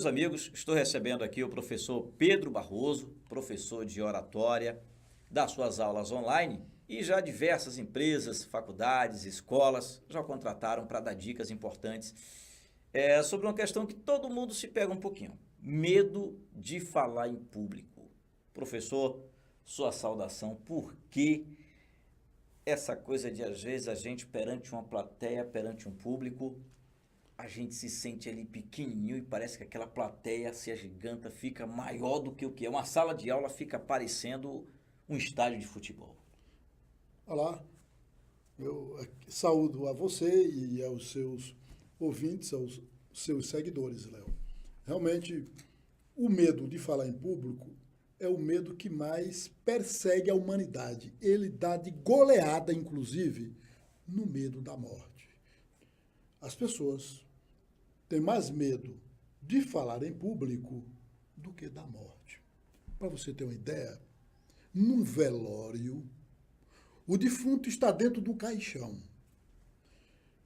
Meus amigos, estou recebendo aqui o professor Pedro Barroso, professor de oratória, das suas aulas online, e já diversas empresas, faculdades, escolas já o contrataram para dar dicas importantes sobre uma questão que todo mundo se pega um pouquinho: medo de falar em público. Professor, sua saudação. Por que essa coisa de, às vezes, a gente perante uma plateia, perante um público, a gente se sente ali pequenininho e parece que aquela plateia se agiganta, fica maior do que o que é. Uma sala de aula fica parecendo um estádio de futebol. Olá, eu saúdo a você e aos seus ouvintes, aos seus seguidores, Léo. Realmente, o medo de falar em público é o medo que mais persegue a humanidade. Ele dá de goleada, inclusive, no medo da morte. As pessoas têm mais medo de falar em público do que da morte. Para você ter uma ideia, num velório, o defunto está dentro do caixão.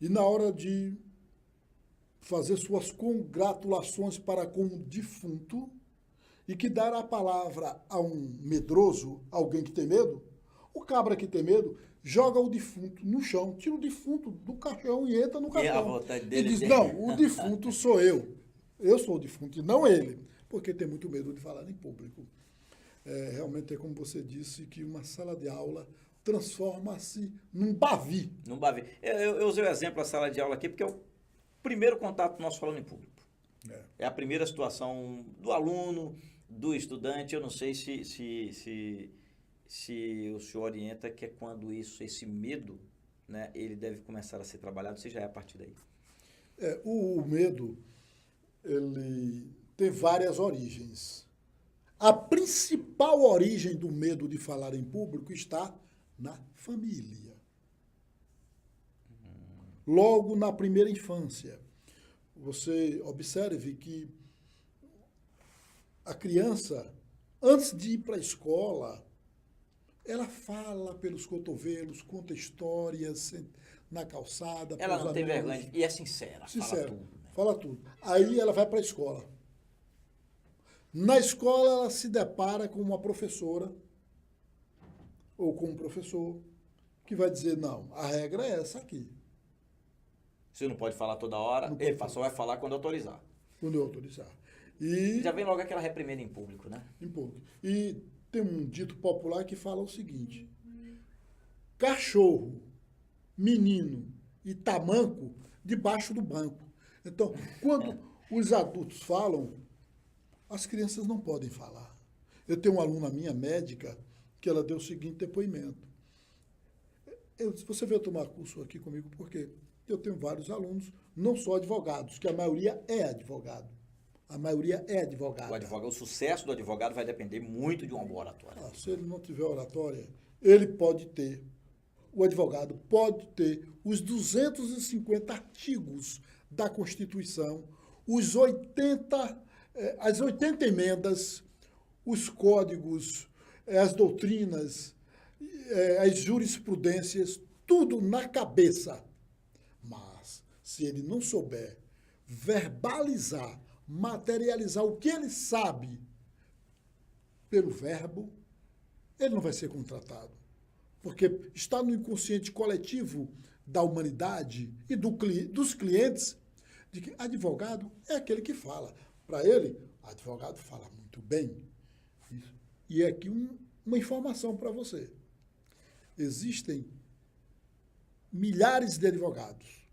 E na hora de fazer suas congratulações para com o defunto, e que dar a palavra a um medroso, alguém que tem medo, o cabra que tem medo joga o defunto no chão, tira o defunto do caixão e entra no caixão. E a vontade dele e diz, não, o defunto sou eu. Eu sou o defunto e não ele, porque tem muito medo de falar em público. Realmente é como você disse, que uma sala de aula transforma-se num bavi. Num bavi. Eu usei o exemplo da sala de aula aqui porque é o primeiro contato nosso falando em público. É a primeira situação do aluno, do estudante. Eu não sei se o senhor orienta que é quando esse medo, né, ele deve começar a ser trabalhado, se já é a partir daí. O medo, ele tem várias origens. A principal origem do medo de falar em público está na família. Logo na primeira infância. Você observe que a criança, antes de ir para a escola, ela fala pelos cotovelos, conta histórias na calçada. Ela não tem vergonha e é sincera. Sincera, fala tudo. Aí ela vai para a escola. Na escola ela se depara com uma professora ou com um professor que vai dizer, não, a regra é essa aqui. Você não pode falar toda hora, ele só vai falar quando autorizar. Quando eu autorizar. E já vem logo aquela reprimenda em público, né? Em público. E tem um dito popular que fala o seguinte: cachorro, menino e tamanco debaixo do banco. Então, quando os adultos falam, as crianças não podem falar. Eu tenho uma aluna minha, médica, que ela deu o seguinte depoimento. Você veio tomar curso aqui comigo porque eu tenho vários alunos, não só advogados, que a maioria é advogado. A maioria é advogada. O sucesso do advogado vai depender muito de uma boa oratória. Se ele não tiver oratória, ele pode ter, o advogado pode ter os 250 artigos da Constituição, as 80 emendas, os códigos, as doutrinas, as jurisprudências, tudo na cabeça. Mas, se ele não souber verbalizar, materializar o que ele sabe pelo verbo, ele não vai ser contratado. Porque está no inconsciente coletivo da humanidade e dos clientes de que advogado é aquele que fala. Para ele, advogado fala muito bem. E aqui uma informação para você. Existem milhares de advogados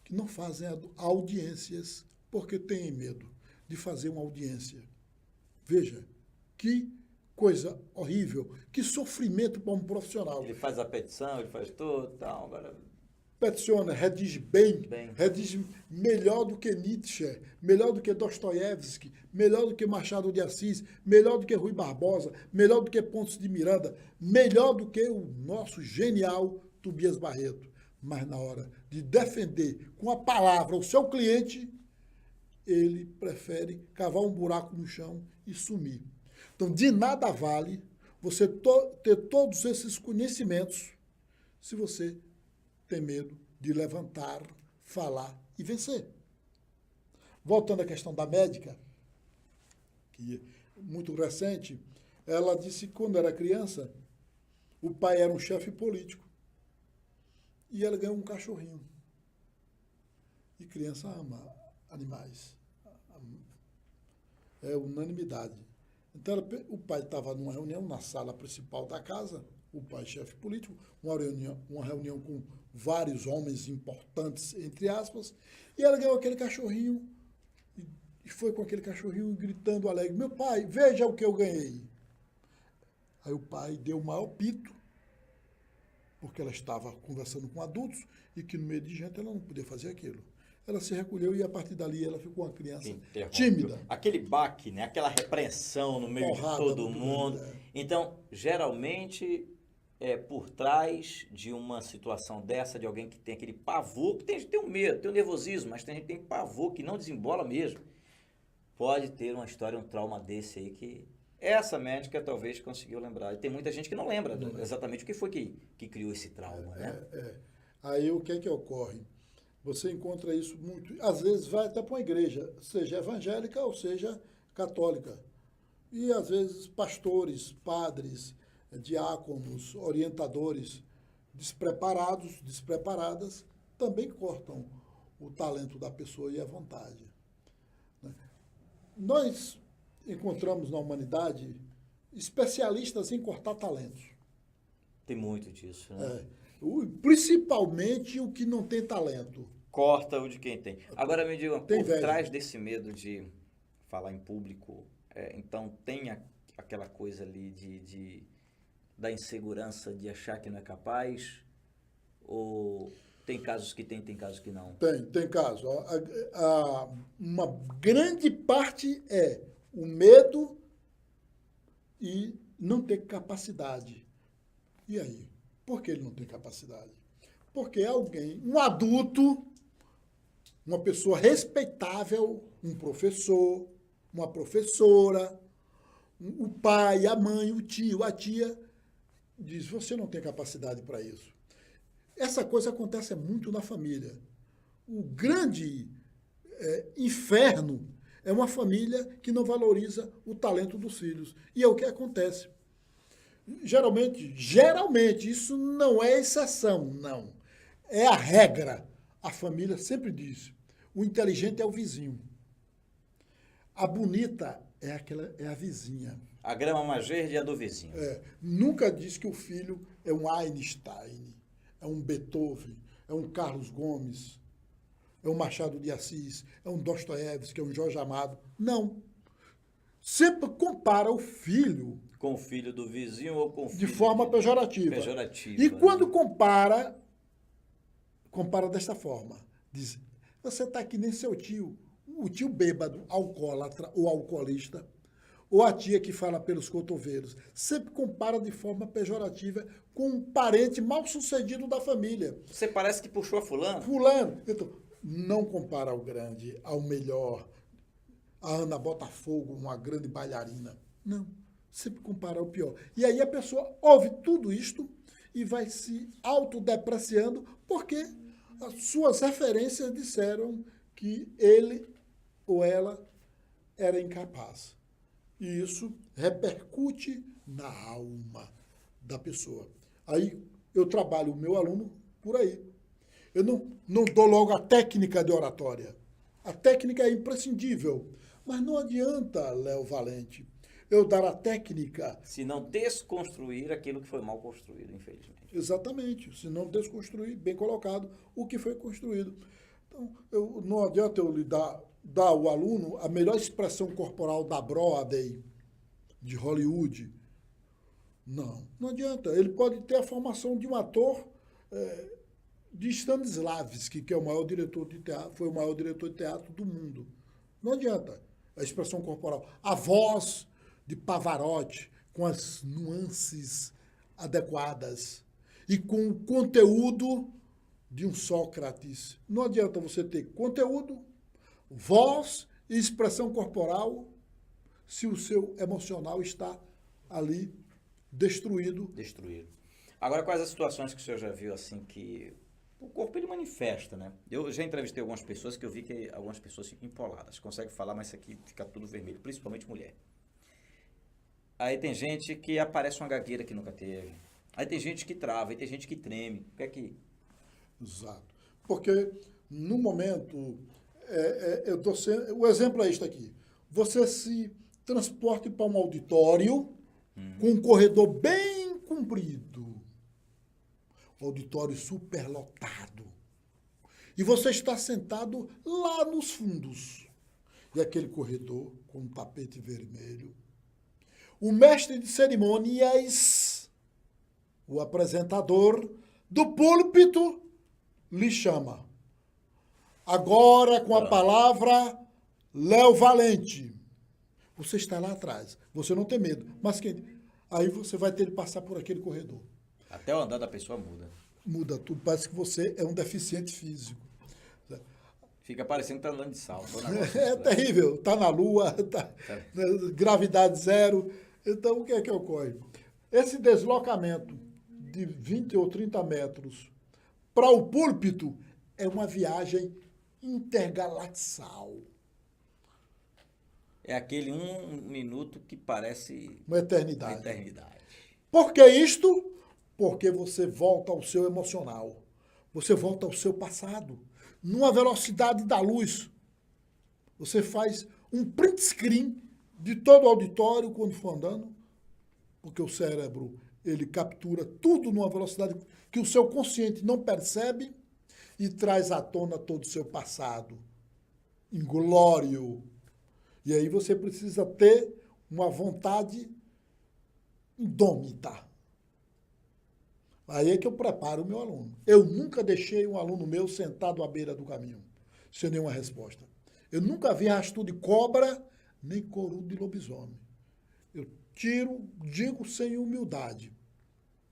que não fazem audiências porque têm medo de fazer uma audiência. Veja, que coisa horrível, que sofrimento para um profissional. Ele faz a petição, ele faz tudo, tal, agora... Peticiona, redige bem, redige melhor do que Nietzsche, melhor do que Dostoiévski, melhor do que Machado de Assis, melhor do que Rui Barbosa, melhor do que Pontes de Miranda, melhor do que o nosso genial Tobias Barreto. Mas na hora de defender com a palavra o seu cliente, ele prefere cavar um buraco no chão e sumir. Então, de nada vale você ter todos esses conhecimentos se você tem medo de levantar, falar e vencer. Voltando à questão da médica, e muito recente, ela disse que quando era criança, o pai era um chefe político e ela ganhou um cachorrinho. E criança ama animais. É unanimidade. Então, o pai estava numa reunião na sala principal da casa, o pai chefe político, uma reunião com vários homens importantes, entre aspas, e ela ganhou aquele cachorrinho e foi com aquele cachorrinho gritando alegre, meu pai, veja o que eu ganhei. Aí o pai deu o maior pito, porque ela estava conversando com adultos e que no meio de gente ela não podia fazer aquilo. Ela se recolheu e a partir dali ela ficou uma criança tímida. Aquele baque, né? Aquela repreensão no meio Porrada, de todo mundo. Grande, Então, geralmente, por trás de uma situação dessa, de alguém que tem aquele pavor, que tem um medo, tem um nervosismo, mas tem gente que tem pavor, que não desembola mesmo, pode ter uma história, um trauma desse aí que essa médica talvez conseguiu lembrar. E tem muita gente que não lembra exatamente o que foi que criou esse trauma, né? Aí o que é que ocorre? Você encontra isso muito. Às vezes vai até para uma igreja, seja evangélica ou seja católica. E às vezes pastores, padres, diáconos, orientadores despreparados, despreparadas, também cortam o talento da pessoa e a vontade. Nós encontramos na humanidade especialistas em cortar talentos. Tem muito disso, né? Principalmente o que não tem talento. Corta o de quem tem. Agora me diga, por velho. trás desse medo de falar em público, então tem aquela coisa ali da insegurança de achar que não é capaz? Ou tem casos que tem casos que não? Tem casos. Uma grande parte é o medo e não ter capacidade. E aí? Por que ele não tem capacidade? Porque alguém, um adulto, uma pessoa respeitável, um professor, uma professora, o pai, a mãe, o tio, a tia, diz, você não tem capacidade para isso. Essa coisa acontece muito na família. O grande inferno é uma família que não valoriza o talento dos filhos. E é o que acontece. Geralmente, isso não é exceção, não. É a regra. A família sempre diz, o inteligente é o vizinho. A bonita é a vizinha. A grama mais verde é a do vizinho. Nunca diz que o filho é um Einstein, é um Beethoven, é um Carlos Gomes, é um Machado de Assis, é um Dostoiévski, é um Jorge Amado. Não. Sempre compara o filho com o filho do vizinho ou com o filho... De forma pejorativa. E quando compara desta forma. Diz, você está que nem seu tio, o tio bêbado, alcoólatra ou alcoolista, ou a tia que fala pelos cotovelos. Sempre compara de forma pejorativa com um parente mal sucedido da família. Você parece que puxou a fulano. Fulano. Então, não compara ao grande, ao melhor, a Ana Botafogo, uma grande bailarina. Não. Sempre comparar o pior. E aí a pessoa ouve tudo isto e vai se autodepreciando porque as suas referências disseram que ele ou ela era incapaz. E isso repercute na alma da pessoa. Aí eu trabalho o meu aluno por aí. Eu não dou logo a técnica de oratória. A técnica é imprescindível. Mas não adianta, Léo Valente, eu dar a técnica... Se não desconstruir aquilo que foi mal construído, infelizmente. Exatamente. Se não desconstruir, bem colocado, o que foi construído. Então, não adianta eu lhe dar ao aluno a melhor expressão corporal da Broadway, de Hollywood. Não adianta. Ele pode ter a formação de um ator de Stanislavski, que é o maior diretor de teatro, foi o maior diretor de teatro do mundo. Não adianta. A expressão corporal. A voz de Pavarotti, com as nuances adequadas e com o conteúdo de um Sócrates. Não adianta você ter conteúdo, voz e expressão corporal se o seu emocional está ali destruído. Agora, quais as situações que o senhor já viu assim que o corpo ele manifesta, né? Eu já entrevistei algumas pessoas que eu vi que algumas pessoas ficam empoladas. Consegue falar, mas isso aqui fica tudo vermelho, principalmente mulher. Aí tem gente que aparece uma gagueira que nunca teve. Aí tem gente que trava, aí tem gente que treme. O que é que... Exato. Porque, no momento, o exemplo é este aqui. Você se transporte para um auditório com um corredor bem comprido. Auditório superlotado. E você está sentado lá nos fundos. E aquele corredor com um tapete vermelho. O mestre de cerimônias, o apresentador do púlpito, lhe chama. Agora com a palavra, Léo Valente. Você está lá atrás. Você não tem medo. Mas aí você vai ter que passar por aquele corredor. Até o andar da pessoa muda. Muda tudo. Parece que você é um deficiente físico. Fica parecendo que está andando de salto. É terrível. Está na lua, gravidade zero. Então, o que é que ocorre? Esse deslocamento de 20 ou 30 metros para o púlpito é uma viagem intergalaxal. É aquele 1 minuto que parece Uma eternidade. uma eternidade. Por que isto? Porque você volta ao seu emocional. Você volta ao seu passado. Numa velocidade da luz. Você faz um print screen de todo o auditório quando for andando, porque o cérebro, ele captura tudo numa velocidade que o seu consciente não percebe e traz à tona todo o seu passado, inglório. E aí você precisa ter uma vontade indômita. Aí é que eu preparo o meu aluno. Eu nunca deixei um aluno meu sentado à beira do caminho, sem nenhuma resposta. Eu nunca vi rastro de cobra, nem corudo de lobisomem. Eu digo sem humildade,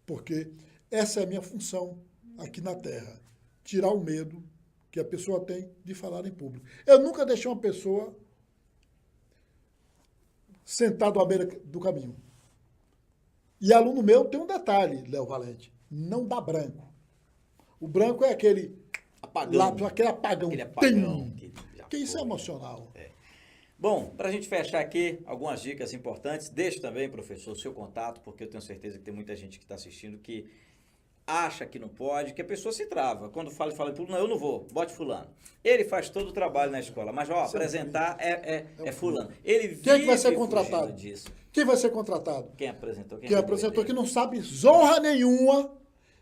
porque essa é a minha função aqui na Terra, tirar o medo que a pessoa tem de falar em público. Eu nunca deixei uma pessoa sentado à beira do caminho. E aluno meu tem um detalhe, Léo Valente, não dá branco. O branco é aquele apagão. Lápis, aquele apagão. Aquele apagão. Que isso é emocional. É. Bom, para a gente fechar aqui, algumas dicas importantes. Deixe também, professor, o seu contato, porque eu tenho certeza que tem muita gente que está assistindo que acha que não pode, que a pessoa se trava. Quando fala em público, não, eu não vou, bote fulano. Ele faz todo o trabalho na escola, mas ó, apresentar é fulano. Ele Quem é que vai ser contratado? Disso. Quem vai ser contratado? Quem apresentou? Quem apresentou que não sabe zorra nenhuma.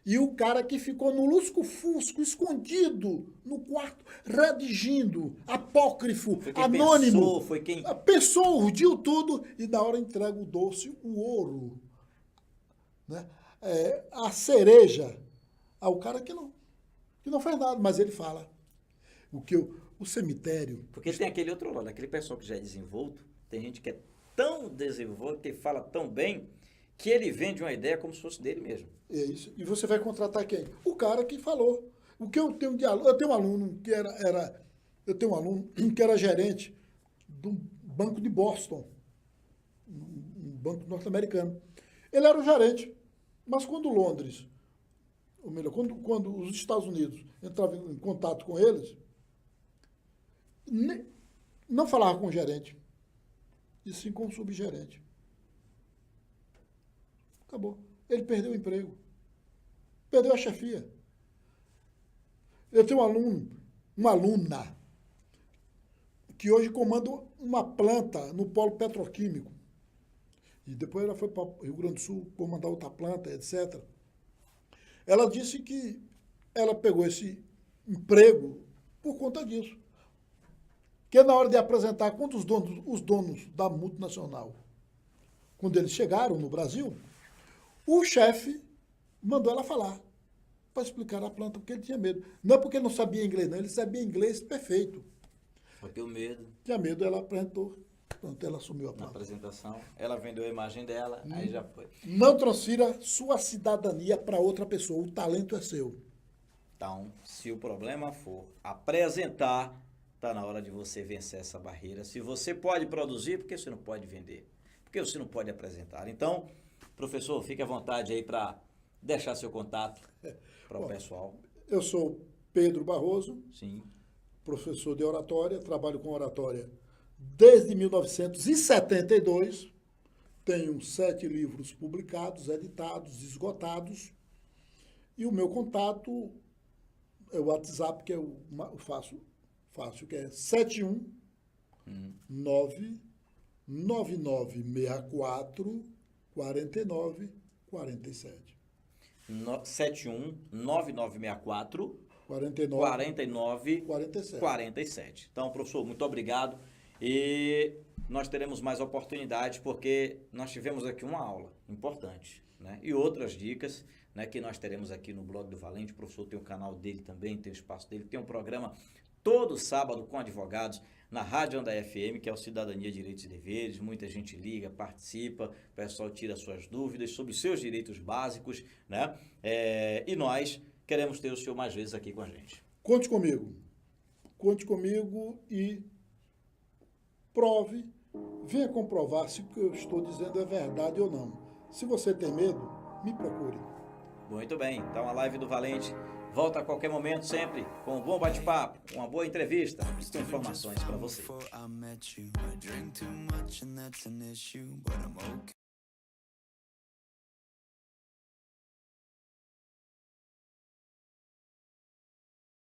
E o cara que ficou no lusco-fusco, escondido no quarto, redigindo, apócrifo, anônimo. Foi quem pensou, urdiu tudo e na hora entrega o doce, o ouro, né? A cereja ao cara que não faz nada, mas ele fala. O cemitério... Porque tem aquele outro lado, aquele pessoal que já é desenvolto, tem gente que é tão desenvolto, que fala tão bem, que ele vende uma ideia como se fosse dele mesmo. É isso. E você vai contratar quem? O cara que falou. O que eu tenho de aluno? Eu tenho um aluno que era gerente de um banco de Boston, um banco norte-americano. Ele era o gerente, mas quando Londres, ou melhor, quando os Estados Unidos entravam em contato com eles, não falava com o gerente, e sim com o subgerente. Acabou. Ele perdeu o emprego. Perdeu a chefia. Eu tenho uma aluna, que hoje comanda uma planta no polo petroquímico. E depois ela foi para o Rio Grande do Sul comandar outra planta, etc. Ela disse que ela pegou esse emprego por conta disso. Que na hora de apresentar, quando os donos da multinacional, quando eles chegaram no Brasil, o chefe mandou ela falar, para explicar a planta, porque ele tinha medo. Não é porque ele não sabia inglês, não, ele sabia inglês perfeito. Só que o medo. Tinha medo, ela apresentou, pronto, ela assumiu a planta. Na apresentação, ela vendeu a imagem dela, aí já foi. Não transfira sua cidadania para outra pessoa, o talento é seu. Então, se o problema for apresentar, está na hora de você vencer essa barreira. Se você pode produzir, por que você não pode vender? Por que você não pode apresentar? Então, professor, fique à vontade aí para deixar seu contato para o pessoal. Eu sou Pedro Barroso, Sim. Professor de oratória, trabalho com oratória desde 1972, tenho 7 livros publicados, editados, esgotados, e o meu contato é o WhatsApp, que é o fácil, que é 7199964 4947. 7199964 47. Então, professor, muito obrigado. E nós teremos mais oportunidades, porque nós tivemos aqui uma aula importante, né? E outras dicas, né, que nós teremos aqui no Blog do Valente. O professor tem o canal dele também, tem o espaço dele, tem um programa todo sábado com advogados na Rádio Andai FM, que é o Cidadania, Direitos e Deveres. Muita gente liga, participa, o pessoal tira suas dúvidas sobre os seus direitos básicos, né? E nós queremos ter o senhor mais vezes aqui com a gente. Conte comigo e prove, venha comprovar se o que eu estou dizendo é verdade ou não. Se você tem medo, me procure. Muito bem, então a live do Valente volta a qualquer momento, sempre com um bom bate-papo, uma boa entrevista, com informações para você.